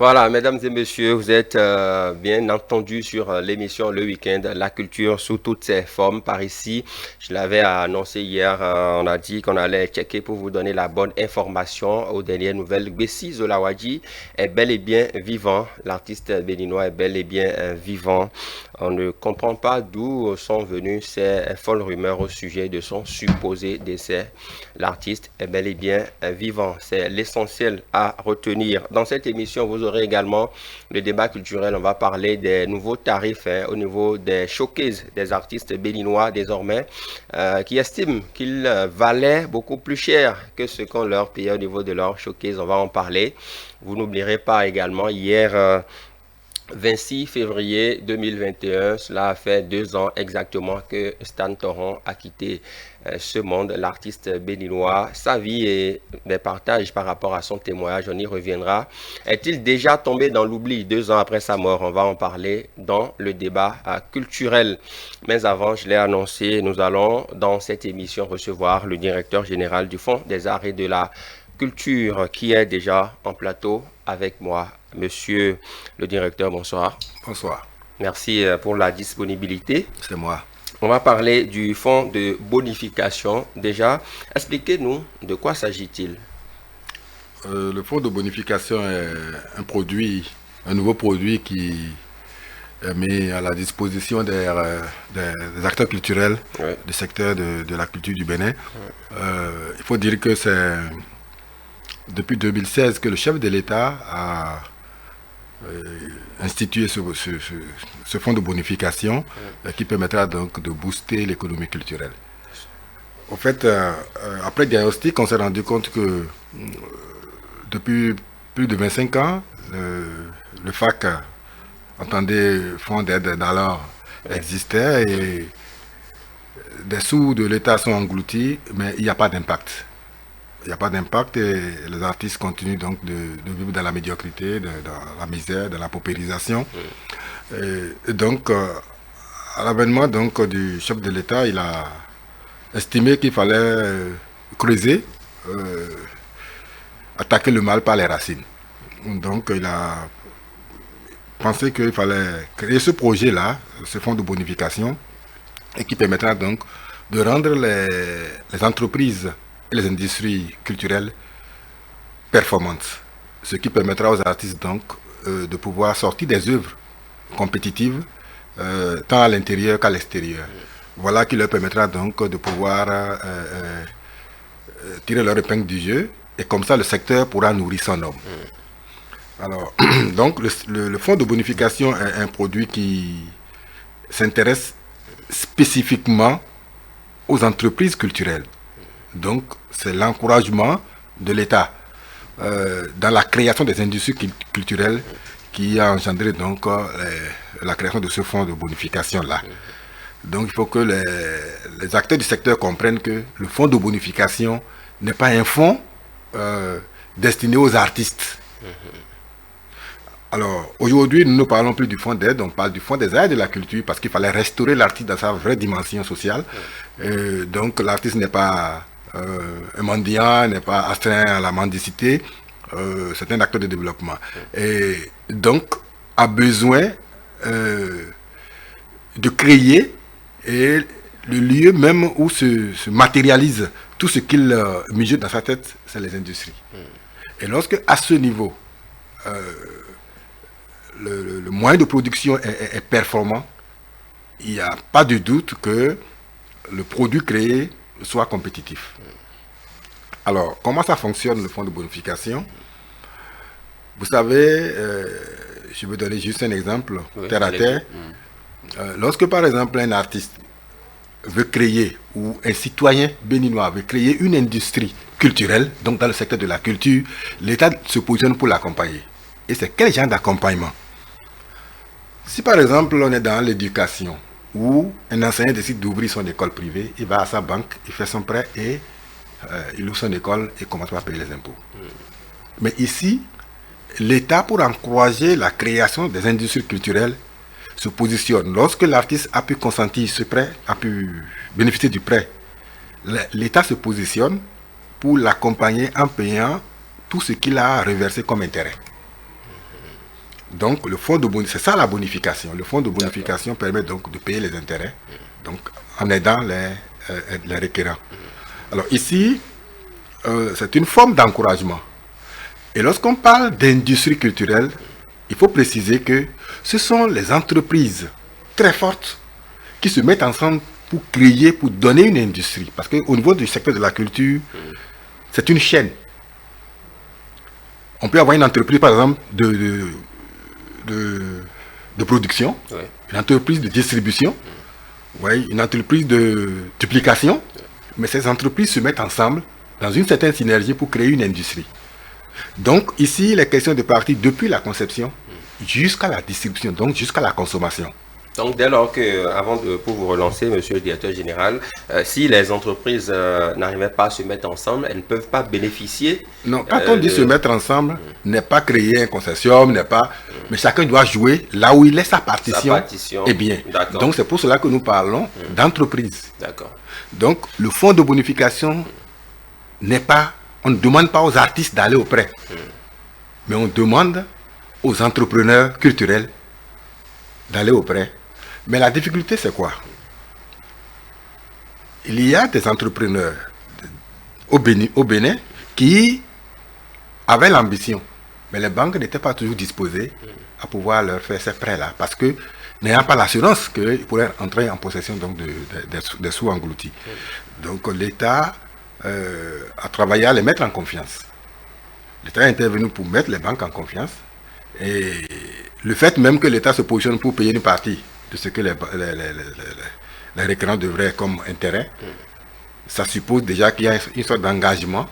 Voilà, mesdames et messieurs, vous êtes bien entendu sur l'émission Le Week-end, la culture sous toutes ses formes. Par ici, je l'avais annoncé hier, on a dit qu'on allait checker pour vous donner la bonne information aux dernières nouvelles. Bessie Zolawadji est bel et bien vivant. L'artiste béninois est bel et bien vivant. On ne comprend pas d'où sont venues ces folles rumeurs au sujet de son supposé décès. L'artiste est bel et bien vivant. C'est l'essentiel à retenir. Dans cette émission, vous aurez également le débat culturel. On va parler des nouveaux tarifs au niveau des showcases des artistes béninois désormais qui estiment qu'ils valaient beaucoup plus cher que ce qu'on leur payait au niveau de leur showcase. On va en parler. Vous n'oublierez pas également hier 26 février 2021, cela a fait 2 ans exactement que Stan Torrent a quitté ce monde, l'artiste béninois. Sa vie et des partages par rapport à son témoignage, on y reviendra. Est-il déjà tombé dans l'oubli 2 ans après sa mort? On va en parler dans le débat culturel. Mais avant, je l'ai annoncé, nous allons dans cette émission recevoir le directeur général du Fonds des arts et de la culture qui est déjà en plateau avec moi. Monsieur le directeur, bonsoir. Bonsoir. Merci pour la disponibilité. C'est moi. On va parler du fonds de bonification. Déjà, expliquez-nous de quoi s'agit-il? Le fonds de bonification est un nouveau produit qui est mis à la disposition des acteurs culturels du secteur de la culture du Bénin. Il faut dire que c'est depuis 2016 que le chef de l'État a institué ce fonds de bonification qui permettra donc de booster l'économie culturelle. En fait, après diagnostic, on s'est rendu compte que depuis plus de 25 ans, le FAC, entendez, Fonds d'aide d'alors, existait et des sous de l'État sont engloutis, mais il n'y a pas d'impact. Il n'y a pas d'impact et les artistes continuent donc de vivre dans la médiocrité, dans la misère, dans la paupérisation. Et donc, à l'avènement donc du chef de l'État, il a estimé qu'il fallait creuser, attaquer le mal par les racines. Donc, il a pensé qu'il fallait créer ce projet-là, ce fonds de bonification, et qui permettra donc de rendre les entreprises et les industries culturelles performantes. Ce qui permettra aux artistes donc de pouvoir sortir des œuvres compétitives tant à l'intérieur qu'à l'extérieur. Voilà qui leur permettra donc de pouvoir tirer leur épingle du jeu et comme ça le secteur pourra nourrir son homme. Alors, donc le fonds de bonification est un produit qui s'intéresse spécifiquement aux entreprises culturelles. Donc, c'est l'encouragement de l'État dans la création des industries culturelles qui a engendré donc la création de ce fonds de bonification-là. Donc, il faut que les acteurs du secteur comprennent que le fonds de bonification n'est pas un fonds destiné aux artistes. Alors, aujourd'hui, nous ne parlons plus du fonds d'aide, on parle du fonds des arts et de la culture parce qu'il fallait restaurer l'artiste dans sa vraie dimension sociale. Donc, l'artiste n'est pas un mendiant, n'est pas astreint à la mendicité, c'est un acteur de développement. Et donc, a besoin de créer et le lieu même où se matérialise tout ce qu'il mijote dans sa tête, c'est les industries. Et lorsque, à ce niveau, le moyen de production est performant, il n'y a pas de doute que le produit créé soit compétitif. Alors, comment ça fonctionne le fonds de bonification? Vous savez, je vais donner juste un exemple, terre à terre. Lorsque par exemple un artiste veut créer, ou un citoyen béninois veut créer une industrie culturelle, donc dans le secteur de la culture, l'État se positionne pour l'accompagner. Et c'est quel genre d'accompagnement? Si par exemple on est dans l'éducation, où un enseignant décide d'ouvrir son école privée, il va à sa banque, il fait son prêt et il ouvre son école et commence à payer les impôts. Mais ici, l'État, pour encourager la création des industries culturelles, se positionne. Lorsque l'artiste a pu consentir ce prêt, a pu bénéficier du prêt, l'État se positionne pour l'accompagner en payant tout ce qu'il a reversé comme intérêt. Donc, le fonds de c'est ça la bonification. Le fonds de bonification permet donc de payer les intérêts, donc en aidant les requérants. Alors ici, c'est une forme d'encouragement. Et lorsqu'on parle d'industrie culturelle, il faut préciser que ce sont les entreprises très fortes qui se mettent ensemble pour créer, pour donner une industrie. Parce qu'au niveau du secteur de la culture, c'est une chaîne. On peut avoir une entreprise, par exemple, de production, une entreprise de distribution, une entreprise de duplication, mais ces entreprises se mettent ensemble dans une certaine synergie pour créer une industrie. Donc ici, il est question de partir depuis la conception jusqu'à la distribution, donc jusqu'à la consommation. Donc, dès lors que, pour vous relancer, monsieur le directeur général, si les entreprises n'arrivaient pas à se mettre ensemble, elles ne peuvent pas bénéficier. Non, quand on dit se mettre ensemble, n'est pas créer un consortium, n'est pas. Mais chacun doit jouer là où il est sa partition. Eh bien. Donc, c'est pour cela que nous parlons d'entreprise. D'accord. Donc, le fonds de bonification n'est pas. On ne demande pas aux artistes d'aller au prêt, mais on demande aux entrepreneurs culturels d'aller au prêt. Mais la difficulté, c'est quoi? Il y a des entrepreneurs au Bénin qui avaient l'ambition, mais les banques n'étaient pas toujours disposées à pouvoir leur faire ces prêts-là, parce que n'ayant pas l'assurance qu'ils pourraient entrer en possession donc des sous engloutis. Donc l'État a travaillé à les mettre en confiance. L'État est intervenu pour mettre les banques en confiance. Et le fait même que l'État se positionne pour payer une partie de ce que les requérants devraient comme intérêt, ça suppose déjà qu'il y a une sorte d'engagement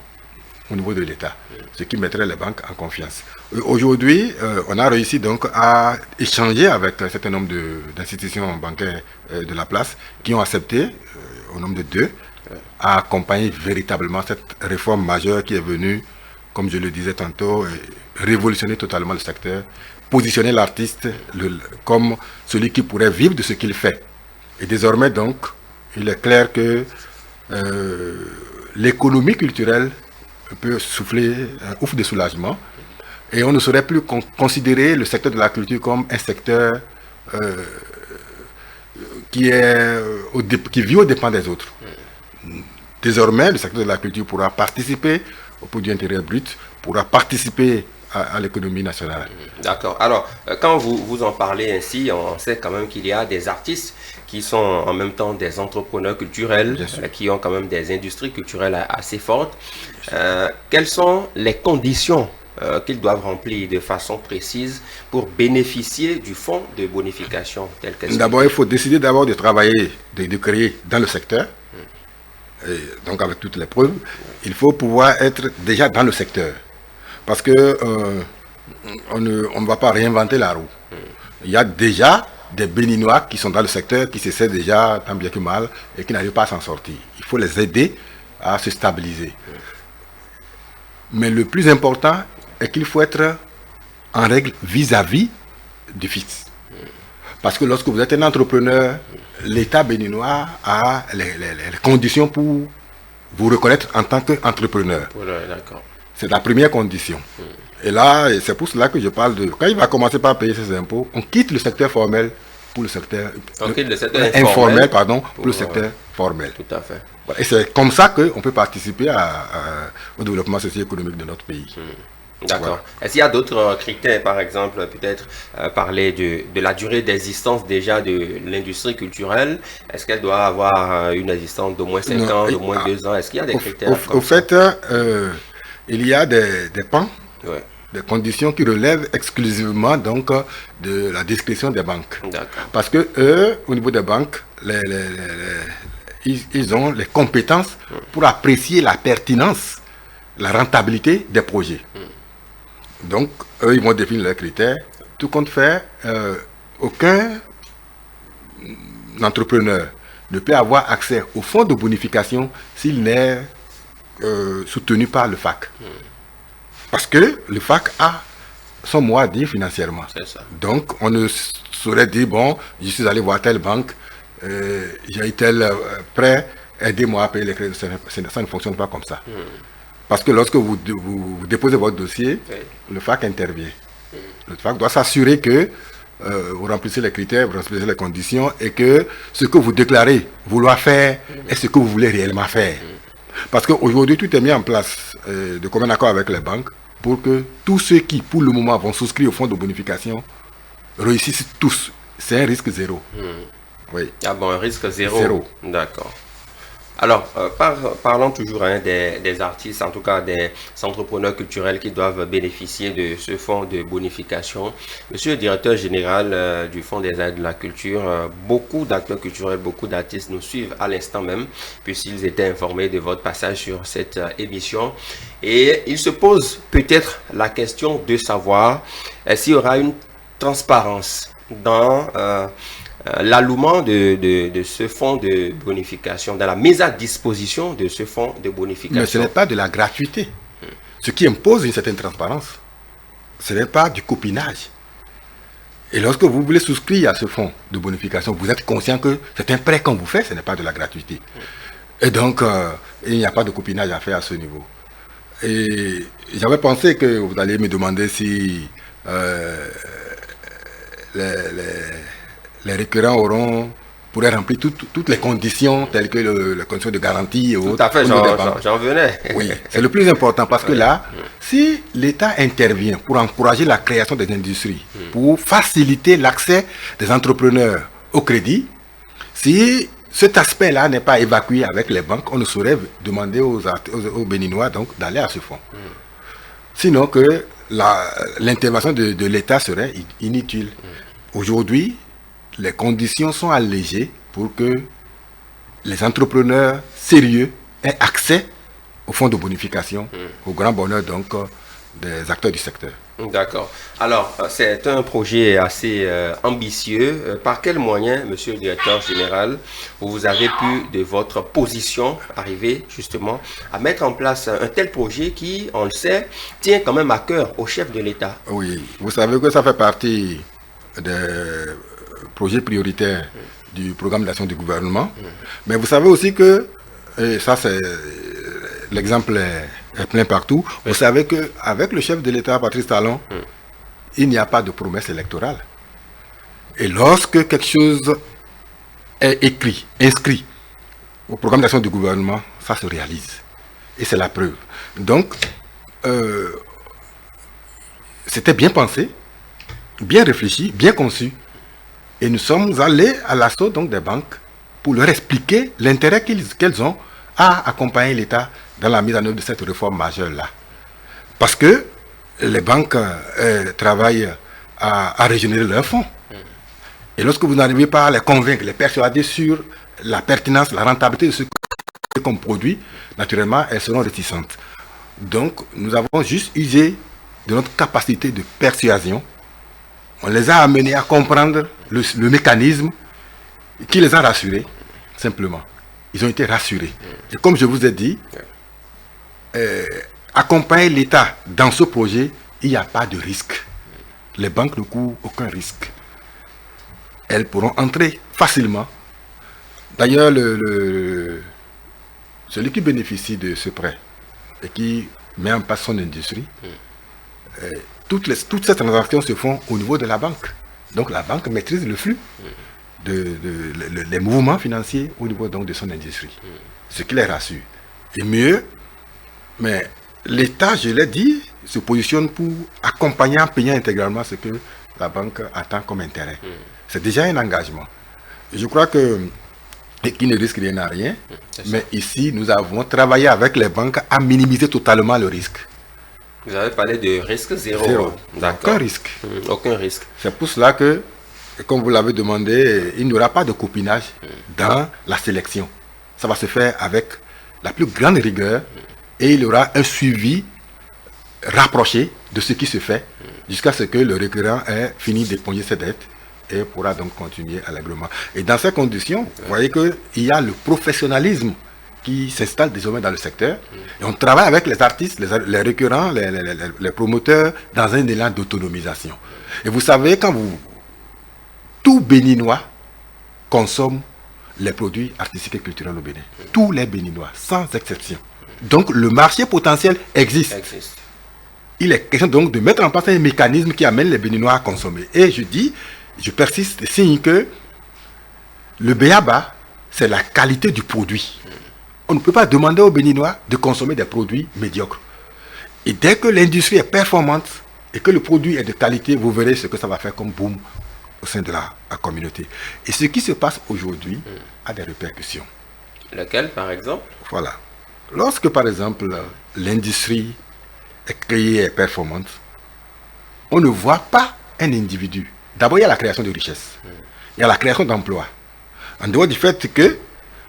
au niveau de l'État, ce qui mettrait les banques en confiance. Aujourd'hui, on a réussi donc à échanger avec un certain nombre d'institutions bancaires de la place qui ont accepté, au nombre de 2, à accompagner véritablement cette réforme majeure qui est venue, comme je le disais tantôt, révolutionner totalement le secteur, positionner l'artiste comme celui qui pourrait vivre de ce qu'il fait. Et désormais donc, il est clair que l'économie culturelle peut souffler un ouf de soulagement et on ne saurait plus considérer le secteur de la culture comme un secteur qui vit aux dépens des autres. Désormais, le secteur de la culture pourra participer au produit intérieur brut, pourra participer à l'économie nationale. D'accord. Alors, quand vous en parlez ainsi, on sait quand même qu'il y a des artistes qui sont en même temps des entrepreneurs culturels, qui ont quand même des industries culturelles assez fortes. Quelles sont les conditions qu'ils doivent remplir de façon précise pour bénéficier du fonds de bonification tel que D'abord, il faut décider d'abord de travailler, de créer dans le secteur. Et donc avec toutes les preuves, il faut pouvoir être déjà dans le secteur. Parce que on ne va pas réinventer la roue. Il y a déjà des Béninois qui sont dans le secteur, qui s'essaient déjà tant bien que mal et qui n'arrivent pas à s'en sortir. Il faut les aider à se stabiliser. Mais le plus important est qu'il faut être en règle vis-à-vis du fisc. Parce que lorsque vous êtes un entrepreneur, l'État béninois a les conditions pour vous reconnaître en tant qu'entrepreneur. C'est la première condition. Et là, c'est pour cela que je parle de... Quand il va commencer par payer ses impôts, on quitte le secteur formel pour le secteur... informel, pardon, pour le secteur formel. Tout à fait. Et c'est comme ça qu'on peut participer au développement socio-économique de notre pays. D'accord. Voilà. Est-ce qu'il y a d'autres critères, par exemple, peut-être parler de la durée d'existence déjà de l'industrie culturelle? Est-ce qu'elle doit avoir une existence d'au moins 5 ans, d'au moins 2 ans? Est-ce qu'il y a des critères Au fait, il y a des pans, des conditions qui relèvent exclusivement donc de la discrétion des banques. Parce que eux, au niveau des banques, ils ont les compétences pour apprécier la pertinence, la rentabilité des projets. Donc, eux, ils vont définir leurs critères. Tout compte fait, aucun entrepreneur ne peut avoir accès au fonds de bonification s'il n'est soutenu par le FAC. Parce que le FAC a son mot à dire financièrement. Donc, on ne saurait dire, bon, je suis allé voir telle banque, j'ai eu tel prêt, aidez-moi à payer les crédits. Ça ne fonctionne pas comme ça. Parce que lorsque vous déposez votre dossier, le FAC intervient. L'OFAC doit s'assurer que vous remplissez les critères, vous remplissez les conditions et que ce que vous déclarez vouloir faire est ce que vous voulez réellement faire. Parce qu'aujourd'hui, tout est mis en place de commun accord avec les banques pour que tous ceux qui, pour le moment, vont souscrire au fonds de bonification réussissent tous. C'est un risque zéro. Oui. Ah bon, un risque zéro. Zéro. D'accord. Alors, parlons toujours des artistes, en tout cas des entrepreneurs culturels qui doivent bénéficier de ce fonds de bonification. Monsieur le directeur général du Fonds des aides de la culture, beaucoup d'acteurs culturels, beaucoup d'artistes nous suivent à l'instant même, puisqu'ils étaient informés de votre passage sur cette émission. Et il se pose peut-être la question de savoir s'il y aura une transparence dans l'allouement de ce fonds de bonification, dans la mise à disposition de ce fonds de bonification. Mais ce n'est pas de la gratuité. Ce qui impose une certaine transparence, ce n'est pas du copinage. Et lorsque vous voulez souscrire à ce fonds de bonification, vous êtes conscient que c'est un prêt qu'on vous fait, ce n'est pas de la gratuité. Et donc, il n'y a pas de copinage à faire à ce niveau. Et j'avais pensé que vous alliez me demander si les récurrents pourraient remplir toutes les conditions telles que les conditions de garantie et autres. Tout à fait, j'en venais. Oui, c'est le plus important parce que là, si l'État intervient pour encourager la création des industries, pour faciliter l'accès des entrepreneurs au crédit, si cet aspect-là n'est pas évacué avec les banques, on ne saurait demander aux Béninois donc d'aller à ce fonds. Sinon que l'intervention de l'État serait inutile. Aujourd'hui, les conditions sont allégées pour que les entrepreneurs sérieux aient accès au fonds de bonification, au grand bonheur donc des acteurs du secteur. D'accord. Alors, c'est un projet assez ambitieux. Par quels moyens, monsieur le directeur général, vous avez pu, de votre position, arriver justement à mettre en place un tel projet qui, on le sait, tient quand même à cœur au chef de l'État? Oui, vous savez que ça fait partie des projets prioritaires du programme d'action du gouvernement. Mais vous savez aussi que, et ça c'est l'exemple est plein partout, vous savez qu'avec le chef de l'État, Patrice Talon, il n'y a pas de promesse électorale. Et lorsque quelque chose est écrit, inscrit au programme d'action du gouvernement, ça se réalise. Et c'est la preuve. Donc, c'était bien pensé, bien réfléchi, bien conçu. Et nous sommes allés à l'assaut donc des banques pour leur expliquer l'intérêt qu'elles ont à accompagner l'État dans la mise en œuvre de cette réforme majeure-là. Parce que les banques travaillent à régénérer leurs fonds. Et lorsque vous n'arrivez pas à les convaincre, les persuader sur la pertinence, la rentabilité de ce qu'on produit, naturellement, elles seront réticentes. Donc, nous avons juste usé de notre capacité de persuasion. On les a amenés à comprendre le mécanisme qui les a rassurés, simplement. Ils ont été rassurés. Et comme je vous ai dit, accompagner l'État dans ce projet, il n'y a pas de risque. Les banques ne courent aucun risque. Elles pourront entrer facilement. D'ailleurs, celui qui bénéficie de ce prêt et qui met en place son industrie, toutes ces transactions se font au niveau de la banque. Donc la banque maîtrise le flux, les mouvements financiers au niveau donc de son industrie. Ce qui les rassure. Et mieux, mais l'État, je l'ai dit, se positionne pour accompagner en payant intégralement ce que la banque attend comme intérêt. C'est déjà un engagement. Je crois que, et qui ne risque rien à rien, mais ici, nous avons travaillé avec les banques à minimiser totalement le risque. Vous avez parlé de risque zéro. Zéro. D'accord. Aucun risque. Aucun risque. C'est pour cela que, comme vous l'avez demandé, il n'y aura pas de copinage dans la sélection. Ça va se faire avec la plus grande rigueur et il y aura un suivi rapproché de ce qui se fait jusqu'à ce que le récurrent ait fini d'éponger ses dettes et pourra donc continuer allègrement. Et dans ces conditions, vous voyez qu'il y a le professionnalisme qui s'installe désormais dans le secteur. Et on travaille avec les artistes, les récurrents, les promoteurs dans un élan d'autonomisation. Et vous savez, tout Béninois consomme les produits artistiques et culturels au Bénin. Tous les Béninois, sans exception. Donc le marché potentiel existe. il est question donc de mettre en place un mécanisme qui amène les Béninois à consommer. Et je persiste, signe que le b.a.-ba, c'est la qualité du produit. On ne peut pas demander aux Béninois de consommer des produits médiocres. Et dès que l'industrie est performante et que le produit est de qualité, vous verrez ce que ça va faire comme boom au sein de la communauté. Et ce qui se passe aujourd'hui a des répercussions. Lequel, par exemple? Voilà. Lorsque, par exemple, l'industrie est créée et performante, on ne voit pas un individu. D'abord, il y a la création de richesses. Il y a la création d'emplois. En dehors du fait que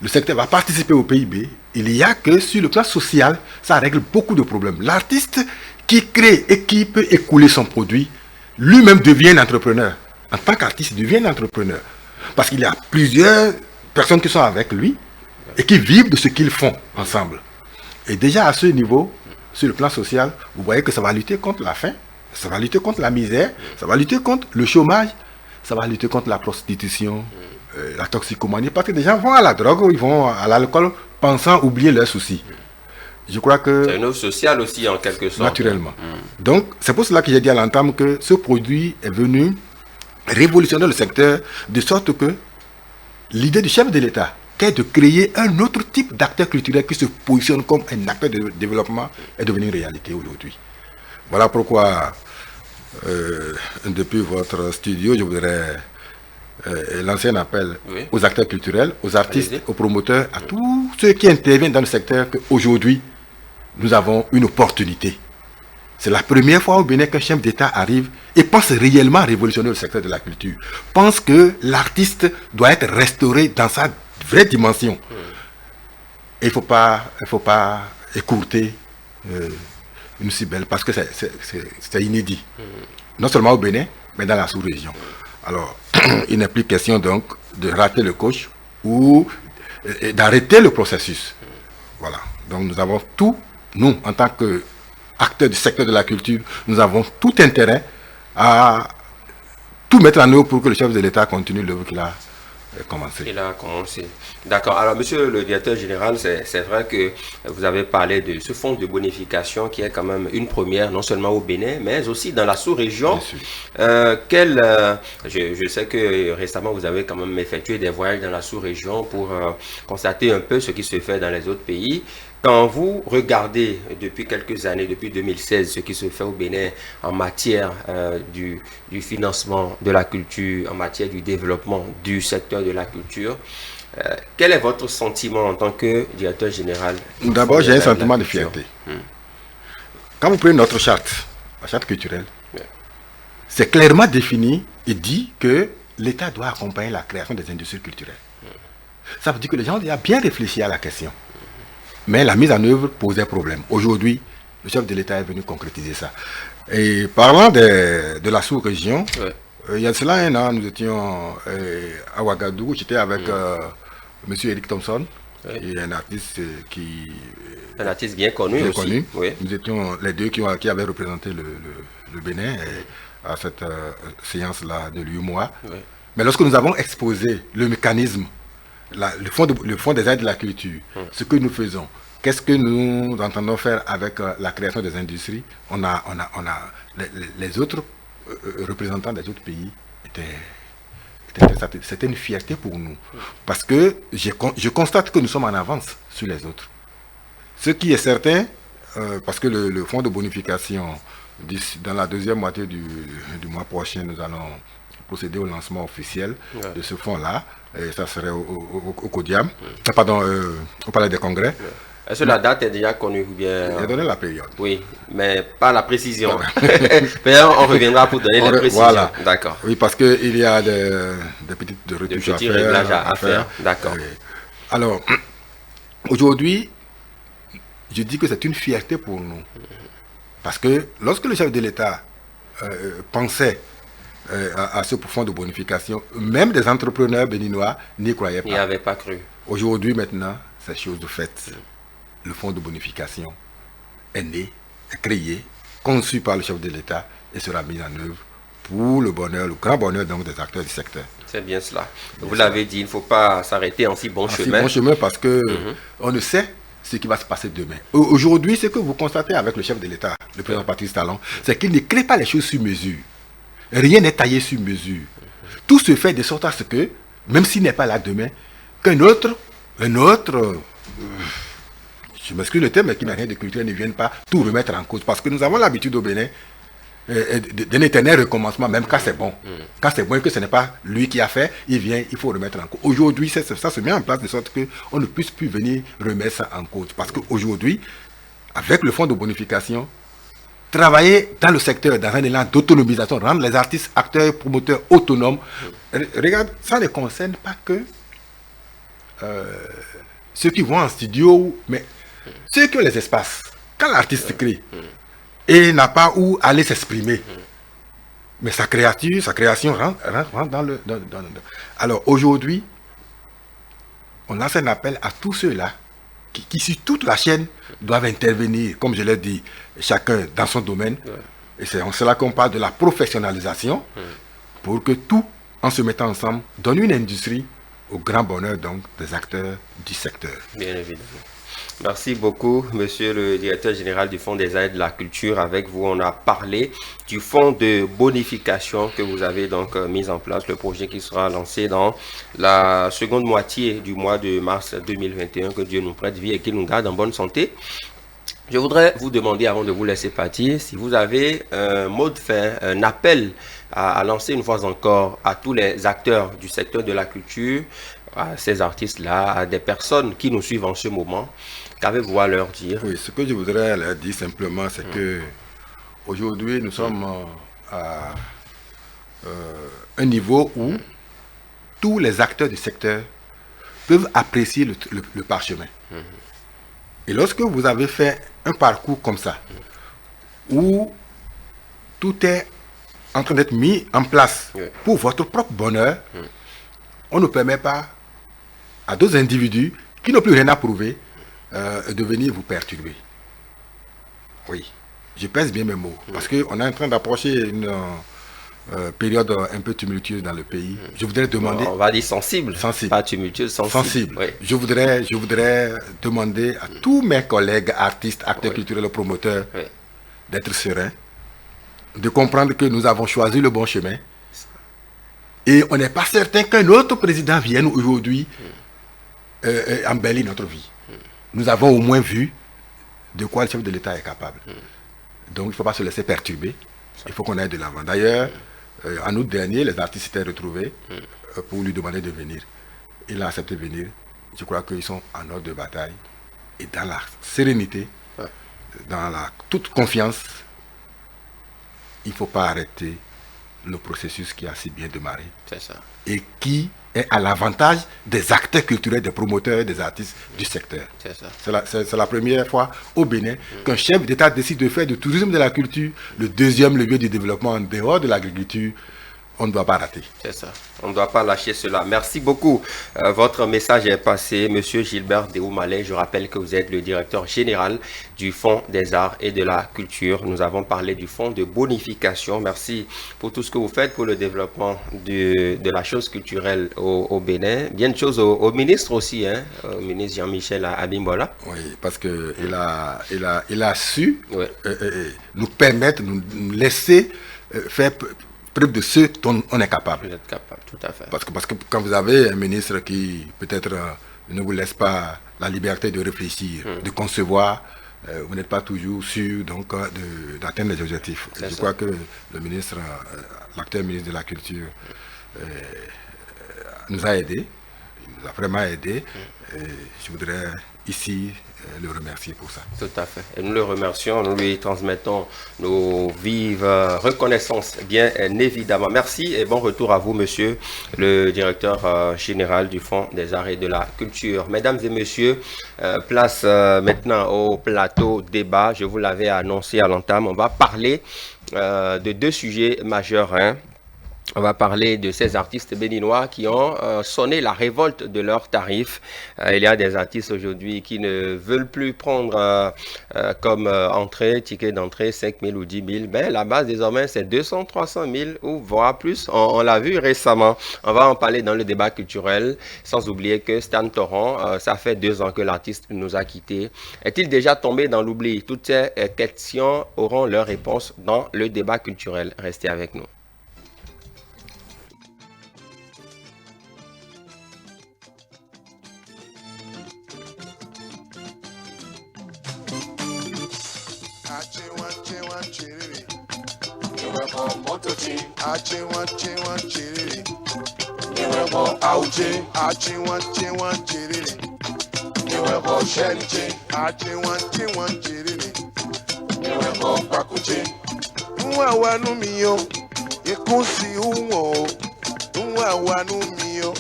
le secteur va participer au PIB, il y a que sur le plan social, ça règle beaucoup de problèmes. L'artiste qui crée et qui peut écouler son produit, lui-même devient un entrepreneur. En tant qu'artiste, il devient un entrepreneur. Parce qu'il y a plusieurs personnes qui sont avec lui et qui vivent de ce qu'ils font ensemble. Et déjà à ce niveau, sur le plan social, vous voyez que ça va lutter contre la faim, ça va lutter contre la misère, ça va lutter contre le chômage, ça va lutter contre la prostitution, la toxicomanie, parce que des gens vont à la drogue, ils vont à l'alcool pensant oublier leurs soucis. Je crois que... C'est une œuvre sociale aussi en quelque sorte. Naturellement. Donc c'est pour cela que j'ai dit à l'entame que ce produit est venu révolutionner le secteur de sorte que l'idée du chef de l'État, qui est de créer un autre type d'acteur culturel qui se positionne comme un acteur de développement, est devenu une réalité aujourd'hui. Voilà pourquoi, depuis votre studio, je voudrais lancer un appel aux acteurs culturels, aux artistes, aux promoteurs, à tous ceux qui interviennent dans le secteur qu'aujourd'hui, nous avons une opportunité. C'est la première fois au Bénin qu'un chef d'État arrive et pense réellement à révolutionner le secteur de la culture. Pense que l'artiste doit être restauré dans sa vraie dimension. Et il ne faut pas écourter une si belle, parce que c'est inédit. Non seulement au Bénin, mais dans la sous-région. Alors, il n'est plus question donc de rater le coche ou d'arrêter le processus. Voilà. Donc nous avons tout, nous, en tant qu'acteurs du secteur de la culture, nous avons tout intérêt à tout mettre en œuvre pour que le chef de l'État continue l'œuvre qu'il a commencé. Il a commencé. D'accord. Alors, monsieur le directeur général, c'est vrai que vous avez parlé de ce fonds de bonification qui est quand même une première, non seulement au Bénin, mais aussi dans la sous-région. Je sais que récemment, vous avez quand même effectué des voyages dans la sous-région pour constater un peu ce qui se fait dans les autres pays. Quand vous regardez depuis quelques années, depuis 2016, ce qui se fait au Bénin en matière du financement de la culture, en matière du développement du secteur de la culture, quel est votre sentiment en tant que directeur général? D'abord, j'ai un sentiment de fierté. Quand vous prenez notre charte, la charte culturelle, c'est clairement défini et dit que l'État doit accompagner la création des industries culturelles. Ça veut dire que les gens ont déjà bien réfléchi à la question. Mais la mise en œuvre posait problème. Aujourd'hui, le chef de l'État est venu concrétiser ça. Et parlant de la sous-région, il y a cela un an, nous étions à Ouagadougou. J'étais avec M. Eric Thompson, qui est un artiste un artiste bien connu aussi. Nous étions les deux qui avaient représenté le Bénin à cette séance-là de l'UMOA. Mais lorsque nous avons exposé le mécanisme, le fonds des aides de la culture, ce que nous faisons, qu'est-ce que nous entendons faire avec la création des industries, les autres représentants des autres pays c'était une fierté pour nous. Parce que je constate que nous sommes en avance sur les autres. Ce qui est certain, parce que le fonds de bonification, dans la deuxième moitié du mois prochain, nous allons procéder au lancement officiel de ce fonds-là. Et ça serait au CODIAM, pardon, au Palais des Congrès. Est-ce que la date est déjà connue ou bien... J'ai donné la période. Oui, mais pas la précision. On reviendra pour donner la précision. Voilà. D'accord. Oui, parce qu'il y a des petites retouches à faire. Réglages à faire. D'accord. Alors, aujourd'hui, je dis que c'est une fierté pour nous. Parce que lorsque le chef de l'État pensait à ce fonds de bonification, même des entrepreneurs béninois n'y croyaient pas. N'y avaient pas cru. Aujourd'hui, maintenant, c'est chose de fait. Le fonds de bonification est né, est créé, conçu par le chef de l'État et sera mis en œuvre pour le bonheur, le grand bonheur donc des acteurs du secteur. C'est bien cela. Vous l'avez dit, il ne faut pas s'arrêter en si bon chemin. En si bon chemin parce que on ne sait ce qui va se passer demain. Aujourd'hui, ce que vous constatez avec le chef de l'État, le président Patrice Talon, c'est qu'il ne crée pas les choses sur mesure. Rien n'est taillé sur mesure. Tout se fait de sorte à ce que, même s'il n'est pas là demain, qu'un autre, je m'excuse le terme, mais qui n'a rien de culturel, ne vienne pas tout remettre en cause. Parce que nous avons l'habitude au Bénin d'un éternel recommencement, même quand c'est bon. Quand c'est bon et que ce n'est pas lui qui a fait, il vient, il faut remettre en cause. Aujourd'hui, ça se met en place de sorte qu'on ne puisse plus venir remettre ça en cause. Parce qu'aujourd'hui, avec le fonds de bonification, travailler dans le secteur, dans un élan d'autonomisation, rendre les artistes, acteurs, promoteurs autonomes. Regarde, ça ne concerne pas que ceux qui vont en studio, mais ceux qui ont les espaces. Quand l'artiste crée et n'a pas où aller s'exprimer, mais sa création rentre dans le... Alors aujourd'hui, on lance un appel à tous ceux-là qui sur toute la chaîne doivent intervenir, comme je l'ai dit, chacun dans son domaine. Et c'est en cela qu'on parle de la professionnalisation, pour que tout, en se mettant ensemble, donne une industrie au grand bonheur donc des acteurs du secteur. Bien évidemment. Merci beaucoup, monsieur le directeur général du Fonds des aides de la culture. Avec vous, on a parlé du fonds de bonification que vous avez donc mis en place, le projet qui sera lancé dans la seconde moitié du mois de mars 2021. Que Dieu nous prête vie et qu'il nous garde en bonne santé. Je voudrais vous demander, avant de vous laisser partir, si vous avez un mot de fin, un appel à lancer une fois encore à tous les acteurs du secteur de la culture, à ces artistes-là, à des personnes qui nous suivent en ce moment. Qu'avez-vous à leur dire? Oui, ce que je voudrais leur dire simplement, c'est que aujourd'hui, nous sommes à un niveau où tous les acteurs du secteur peuvent apprécier le parchemin. Et lorsque vous avez fait un parcours comme ça, où tout est en train d'être mis en place pour votre propre bonheur, on ne permet pas à d'autres individus qui n'ont plus rien à prouver de venir vous perturber. Oui, je pèse bien mes mots, parce qu'on est en train d'approcher une période un peu tumultueuse dans le pays. Je voudrais demander... On va dire sensible, pas tumultueuse, sensible. Oui. Je voudrais demander à tous mes collègues artistes, acteurs culturels, promoteurs, d'être sereins, de comprendre que nous avons choisi le bon chemin. Et on n'est pas certain qu'un autre président vienne aujourd'hui embellir notre vie. Nous avons au moins vu de quoi le chef de l'État est capable. Donc il ne faut pas se laisser perturber. Il faut qu'on aille de l'avant. D'ailleurs, en août dernier, les artistes s'étaient retrouvés pour lui demander de venir. Il a accepté de venir. Je crois qu'ils sont en ordre de bataille. Et dans la sérénité, dans la toute confiance, il ne faut pas arrêter le processus qui a si bien démarré. C'est ça. Et qui est à l'avantage des acteurs culturels, des promoteurs et des artistes du secteur. C'est ça. C'est la première fois au Bénin qu'un chef d'État décide de faire du tourisme de la culture le deuxième levier du développement en dehors de l'agriculture. On ne doit pas rater. C'est ça. On ne doit pas lâcher cela. Merci beaucoup. Votre message est passé. Monsieur Gilbert Déoumalé, je rappelle que vous êtes le directeur général du Fonds des arts et de la culture. Nous avons parlé du fonds de bonification. Merci pour tout ce que vous faites pour le développement de la chose culturelle au Bénin. Bien de choses au ministre aussi, hein, au ministre Jean-Michel Abimbola. Oui, parce qu'il a su nous permettre, nous laisser faire preuve de ce dont on est capable. Vous êtes capable, tout à fait. Parce que quand vous avez un ministre qui peut-être ne vous laisse pas la liberté de réfléchir, de concevoir, vous n'êtes pas toujours sûr donc d'atteindre les objectifs. Je crois que le ministre, l'actuel ministre de la Culture, nous a aidés. Il nous a vraiment aidés. Je voudrais ici le remercier pour ça. Tout à fait. Et nous le remercions, nous lui transmettons nos vives reconnaissances, bien évidemment. Merci et bon retour à vous, monsieur le directeur général du Fonds des arts et de la culture. Mesdames et messieurs, place maintenant au plateau débat. Je vous l'avais annoncé à l'entame. On va parler de deux sujets majeurs, hein. On va parler de ces artistes béninois qui ont sonné la révolte de leurs tarifs. Il y a des artistes aujourd'hui qui ne veulent plus prendre comme entrée, ticket d'entrée 5 000 ou 10 000. Ben, la base désormais, c'est 200, 300 000 ou voire plus. On l'a vu récemment. On va en parler dans le débat culturel, sans oublier que Stan Torrent, ça fait 2 ans que l'artiste nous a quittés. Est-il déjà tombé dans l'oubli? Toutes ces questions auront leur réponse dans le débat culturel. Restez avec nous. Wanu mio, ikusi umo. Wanu mio,